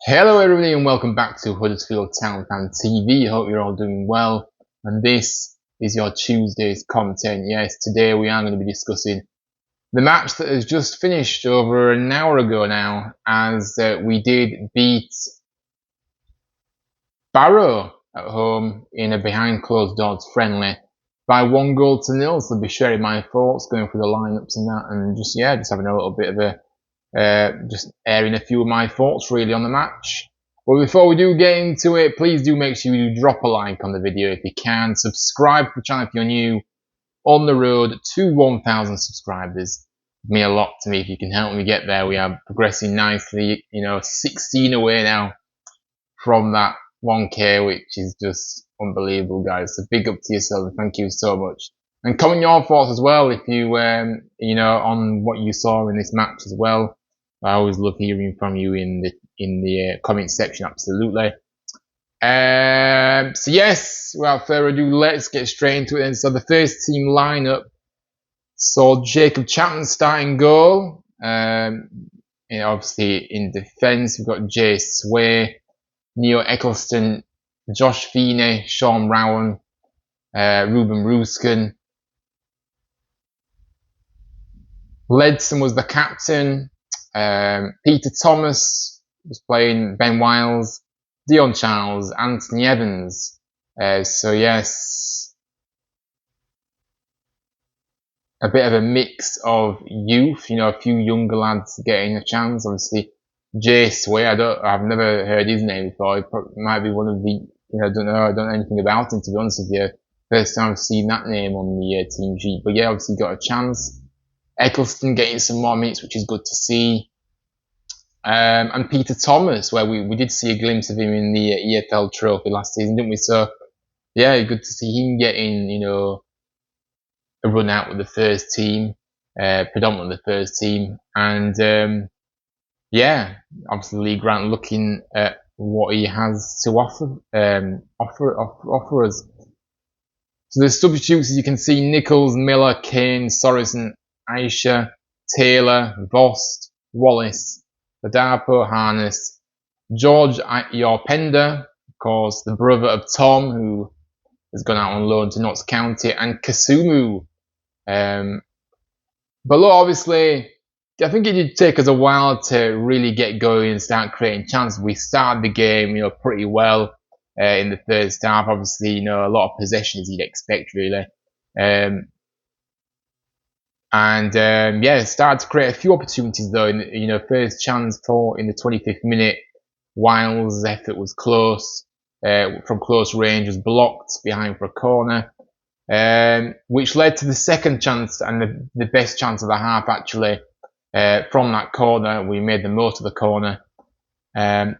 Hello everybody and welcome back to Huddersfield Town Fan TV. Hope you're all doing well, and this is your Tuesday's content. Yes, today we are going to be discussing the match that has just finished over an hour ago now, as we did beat Barrow at home in a behind closed doors friendly by 1-0. So I'll be sharing my thoughts, going through the lineups and that, and just having a little bit of a just airing a few of my thoughts really on the match. But before we do get into it, please do make sure you drop a like on the video if you can. Subscribe to the channel if you're new. On the road to 1,000 subscribers. It'd mean a lot to me if you can help me get there. We are progressing nicely. 16 away now from that 1K, which is just unbelievable, guys. So big up to yourself and thank you so much. And comment your thoughts as well if you, on what you saw in this match as well. I always love hearing from you in the comment section, absolutely. So yes, without further ado, let's get straight into it. And so the first team lineup saw Jacob Chapman starting goal. Obviously in defence, we've got Jay Sway, Neo Eccleston, Josh Feeney, Sean Rowan, Ruben Ruskin. Ledson was the captain. Peter Thomas was playing, Ben Wiles, Dion Charles, Anthony Evans. So yes, a bit of a mix of youth, a few younger lads getting a chance. Obviously, Jay Sway, I've never heard his name before. He might be one of the, I don't know anything about him, to be honest with you. First time I've seen that name on the team sheet. But yeah, obviously got a chance. Eccleston getting some more minutes, which is good to see. And Peter Thomas, where we did see a glimpse of him in the EFL Trophy last season, didn't we? So, yeah, good to see him getting, a run out with the first team, predominantly the first team. And, obviously Lee Grant looking at what he has to offer us. So the substitutes, as you can see, Nichols, Miller, Kane, Sorensen, Aisha, Taylor, Vost, Wallace, Ladapo, Harness, George Yorpenda, of course, the brother of Tom, who has gone out on loan to Notts County, and Kasumu. But look, obviously, I think it did take us a while to really get going and start creating chances. We started the game, pretty well in the first half. Obviously, a lot of possession as you'd expect, really. Started to create a few opportunities though. In first chance in the 25th minute, Wiles' effort was close, from close range, was blocked behind for a corner, which led to the second chance and the best chance of the half actually. From that corner, we made the most of the corner.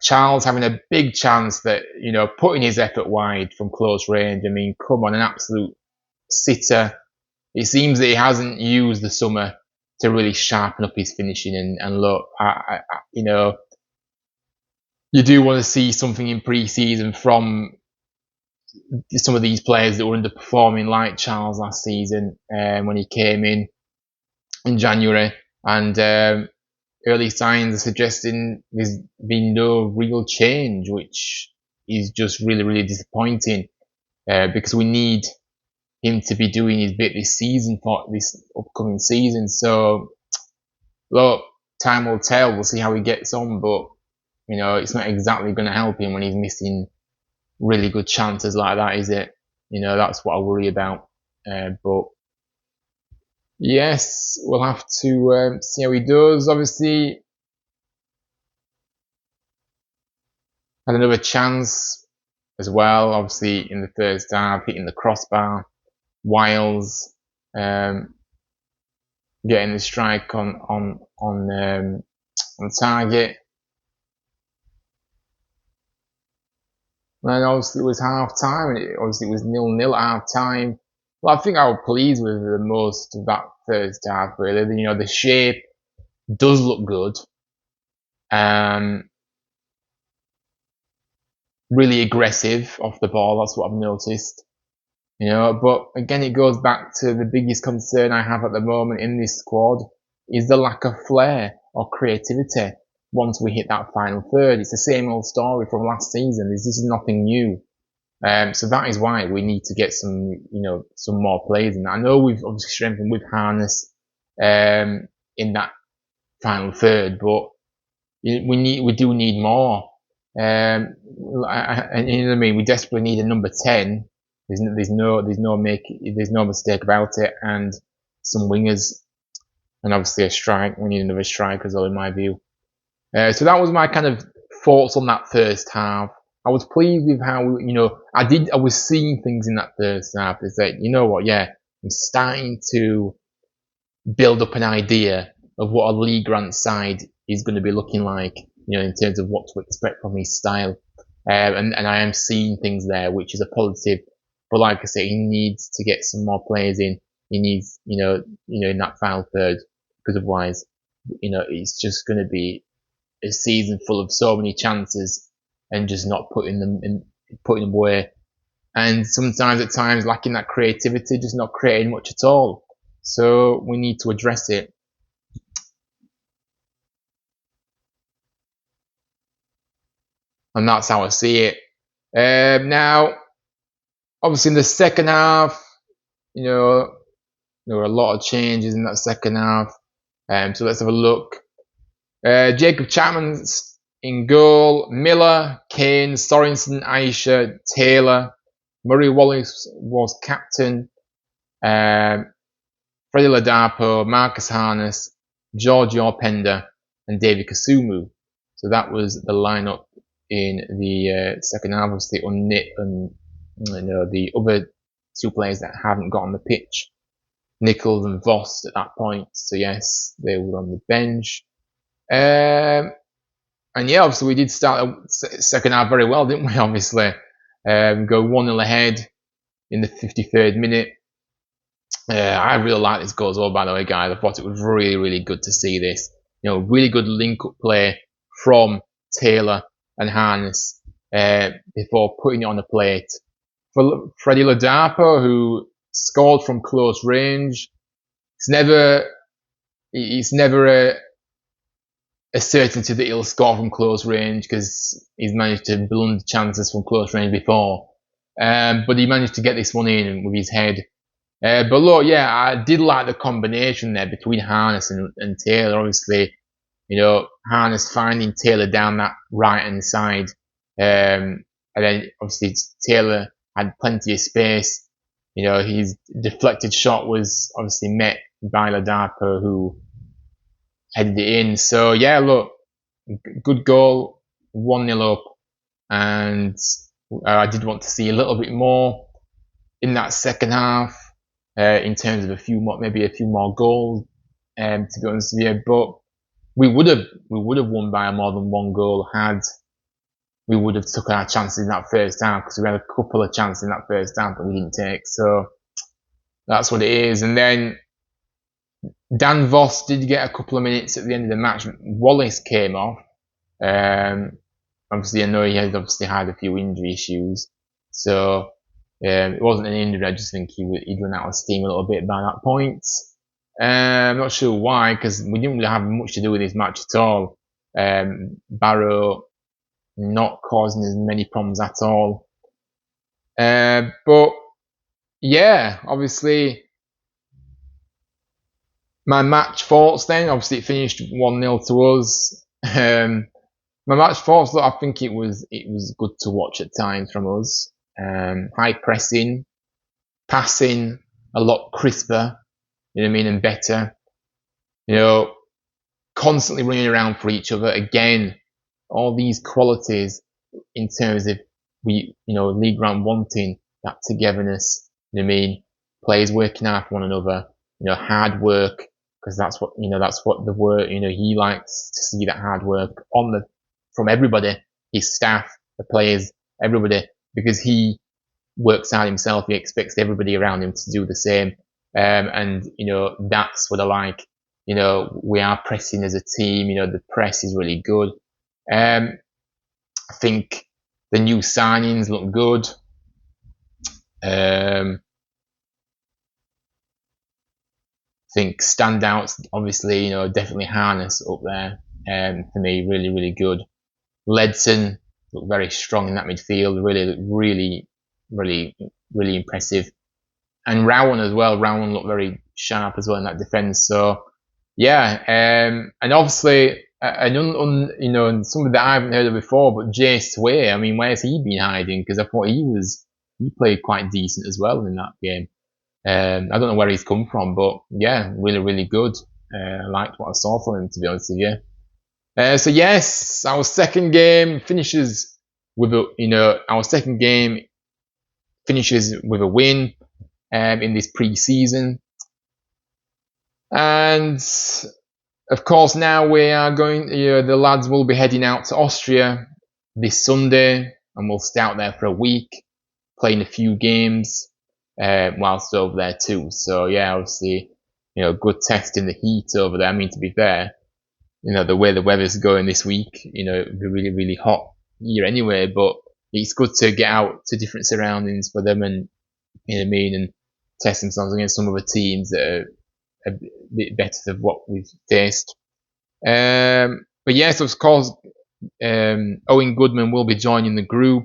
Charles having a big chance that, putting his effort wide from close range. I mean, come on, an absolute sitter. It seems that he hasn't used the summer to really sharpen up his finishing and look, you do want to see something in pre-season from some of these players that were underperforming, like Charles last season when he came in January, and early signs are suggesting there's been no real change, which is just really, really disappointing because we need him to be doing his bit this season for this upcoming season. So, look, time will tell. We'll see how he gets on, but it's not exactly going to help him when he's missing really good chances like that, is it? That's what I worry about. But yes, we'll have to see how he does. Obviously, had another chance as well. Obviously, in the first half, hitting the crossbar. Wiles getting the strike on target. And obviously it was half time, and obviously it was 0-0 at half time. Well, I think I was pleased with the most of that first half, really. The shape does look good. Really aggressive off the ball, that's what I've noticed. But again, it goes back to the biggest concern I have at the moment in this squad is the lack of flair or creativity. once we hit that final third. It's the same old story from last season. This is nothing new. So that is why we need to get some, some more players in. I know we've obviously strengthened with Harness in that final third, but we do need more. And you know what I mean? We desperately need a number 10. There's no mistake about it, and some wingers, and obviously a strike. We need another striker as well, in my view. So that was my kind of thoughts on that first half. I was pleased with how, I was seeing things in that first half. It's like, you know what, yeah, I'm starting to build up an idea of what a Lee Grant side is going to be looking like, in terms of what to expect from his style. And I am seeing things there, which is a positive. But like I say, he needs to get some more players in. He needs, in that final third, because otherwise, it's just going to be a season full of so many chances and just not putting them away. And sometimes at times lacking that creativity, just not creating much at all. So we need to address it. And that's how I see it. Now, obviously in the second half, there were a lot of changes in that second half. So let's have a look. Jacob Chapman's in goal. Miller, Kane, Sorensen, Aisha, Taylor. Murray Wallace was captain. Freddie Ladapo, Marcus Harness, George Orpenda, and David Kasumu. So that was the lineup in the second half. Obviously, Unnit and the other two players that haven't got on the pitch, Nichols and Voss at that point. So yes, they were on the bench. And yeah, obviously we did start the second half very well, didn't we? Obviously, go 1-0 ahead in the 53rd minute. I really like this goal as well, by the way, guys. I thought it was really, really good to see this. Really good link-up play from Taylor and Harness before putting it on the plate. For Freddie Ladapo, who scored from close range, it's never a certainty that he'll score from close range because he's managed to blunder chances from close range before. But he managed to get this one in with his head. But look, yeah, I did like the combination there between Harness and Taylor. Obviously, Harness finding Taylor down that right-hand side. And then obviously Taylor had plenty of space. His deflected shot was obviously met by Ladapo, who headed it in. So yeah, look, good goal, 1-0 up. And I did want to see a little bit more in that second half. In terms of maybe a few more goals, to be honest with you. But we would have won by more than one goal had we would have took our chances in that first half, because we had a couple of chances in that first half that we didn't take. So that's what it is. And then Dan Voss did get a couple of minutes at the end of the match. Wallace came off. Obviously, I know he had a few injury issues, so it wasn't an injury. I just think he'd run out of steam a little bit by that point. I'm not sure why, because we didn't really have much to do with this match at all. Barrow not causing as many problems at all. But yeah, obviously, my match thoughts then, obviously it finished 1-0 to us. My match thoughts, look, I think it was good to watch at times from us. High pressing, passing a lot crisper, and better. Constantly running around for each other. Again, all these qualities in terms of Lee Grant wanting that togetherness. Players working hard for one another. Hard work, because that's what the word. He likes to see that hard work from everybody, his staff, the players, everybody, because he works hard himself. He expects everybody around him to do the same. And that's what I like. We are pressing as a team. The press is really good. I think the new signings look good. I think standouts, obviously, definitely Harness up there. for me, really, really good. Ledson looked very strong in that midfield, really impressive. And Rowan as well. Rowan looked very sharp as well in that defence. So yeah, and obviously, you know, somebody that I haven't heard of before, but Jay Sway. I mean, where's he been hiding? Because I thought he played quite decent as well in that game. I don't know where he's come from, but yeah, really good. I liked what I saw from him, to be honest with you. So yes, our second game finishes with a win in this pre-season, and of course now we are going. The lads will be heading out to Austria this Sunday, and we'll stay out there for a week, playing a few games whilst over there too. So yeah, obviously, good test in the heat over there. I mean, to be fair, the way the weather's going this week, it'll be really hot here anyway, but it's good to get out to different surroundings for them and, and test themselves against some other teams that are a bit better than what we've faced. But yes, of course, Owen Goodman will be joining the group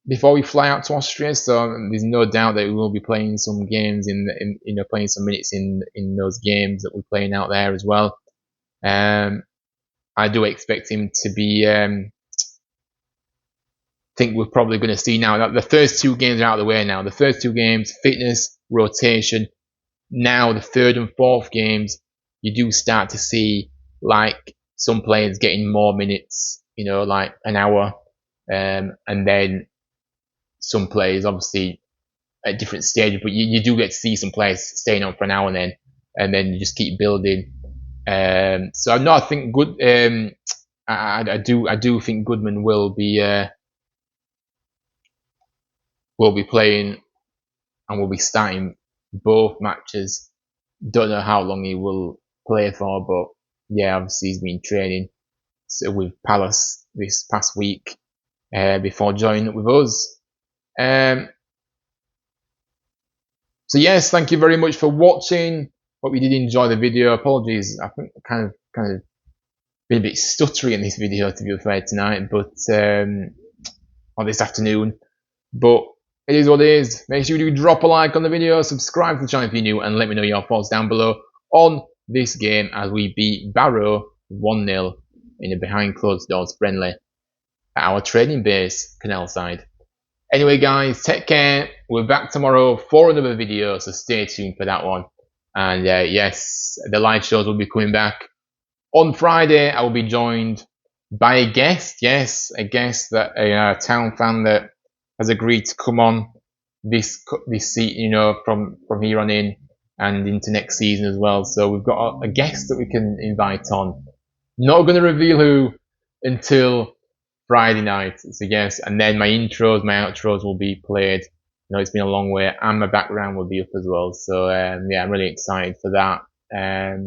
before we fly out to Austria, so there's no doubt that we will be playing some games playing some minutes in those games that we're playing out there as well. I do expect him to be. Think we're probably going to see now that the first two games are out of the way now. The first two games, fitness, rotation. Now the third and fourth games, you do start to see like some players getting more minutes, like an hour, and then some players obviously at different stages, but you do get to see some players staying on for an hour and then you just keep building. So no, I think good. I do think Goodman will be playing and will be starting both matches. Don't know how long he will play for, but yeah, obviously he's been training with Palace this past week before joining up with us. So yes, thank you very much for watching. Hope you did enjoy the video. Apologies, I think I kind of been a bit stuttery in this video, to be fair, tonight, but or this afternoon. But it is what it is. Make sure you do drop a like on the video, subscribe to the channel if you're new, and let me know your thoughts down below on this game as we beat Barrow 1-0 in a behind closed doors friendly at our training base, Canalside. Anyway guys, take care. We're back tomorrow for another video, so stay tuned for that one. And yes, the live shows will be coming back. On Friday, I will be joined by a guest. Yes, a guest that a town fan that has agreed to come on this seat, from here on in and into next season as well. So we've got a guest that we can invite on. Not going to reveal who until Friday night. So yes, and then my intros, my outros will be played. It's been a long way, and my background will be up as well. So yeah, I'm really excited for that.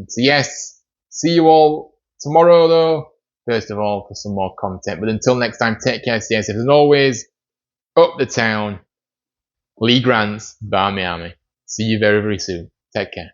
So yes, see you all tomorrow though. First of all, for some more content. But until next time, take care, stay safe. As always, up the town, Lee Grant's Bar Miami. See you very soon. Take care.